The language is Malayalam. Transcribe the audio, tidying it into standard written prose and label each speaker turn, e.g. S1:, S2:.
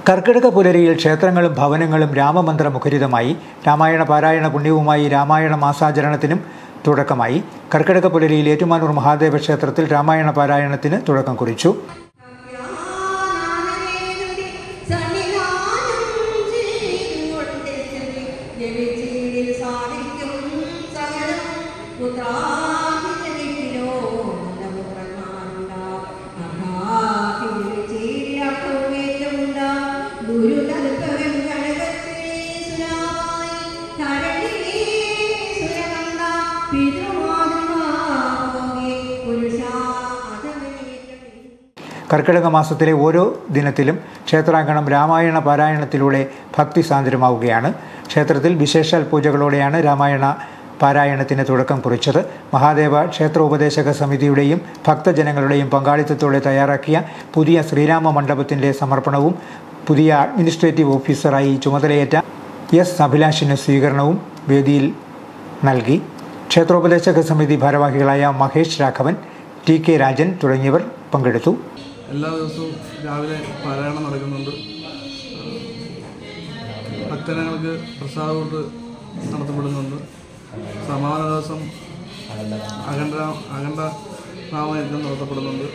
S1: കർക്കിടക പുലരിയിൽ ക്ഷേത്രങ്ങളും ഭവനങ്ങളും രാമമന്ത്ര മുഖരിതമായി. രാമായണ പാരായണ പുണ്യവുമായി രാമായണ മാസാചരണത്തിനും തുടക്കമായി. കർക്കിടക പുലരിയിൽ ഏറ്റുമാനൂർ മഹാദേവ ക്ഷേത്രത്തിൽ രാമായണ പാരായണത്തിന് തുടക്കം കുറിച്ചു. കർക്കിടക മാസത്തിലെ ഓരോ ദിനത്തിലും ക്ഷേത്രാങ്കണം രാമായണ പാരായണത്തിലൂടെ ഭക്തിസാന്ദ്രമാവുകയാണ്. ക്ഷേത്രത്തിൽ വിശേഷാൽ പൂജകളോടെയാണ് രാമായണ പാരായണത്തിന് തുടക്കം കുറിച്ചത്. മഹാദേവ ക്ഷേത്രോപദേശക സമിതിയുടെയും ഭക്തജനങ്ങളുടെയും പങ്കാളിത്തത്തോടെ തയ്യാറാക്കിയ പുതിയ ശ്രീരാമ മണ്ഡപത്തിൻ്റെ സമർപ്പണവും പുതിയ അഡ്മിനിസ്ട്രേറ്റീവ് ഓഫീസറായി ചുമതലയേറ്റ എസ് അഭിലാഷിന് സ്വീകരണവും വേദിയിൽ നൽകി. ക്ഷേത്രോപദേശക സമിതി ഭാരവാഹികളായ മഹേഷ് രാഘവൻ, ടി കെ രാജൻ തുടങ്ങിയവർ പങ്കെടുത്തു.
S2: എല്ലാ ദിവസവും രാവിലെ പാരായണം നടക്കുന്നുണ്ട്. ഭക്തജനങ്ങൾക്ക് പ്രസാദം നടത്തപ്പെടുന്നുണ്ട്. സമാപന ദിവസം അഖണ്ഡ രാമയജ്ഞം നടത്തപ്പെടുന്നുണ്ട്.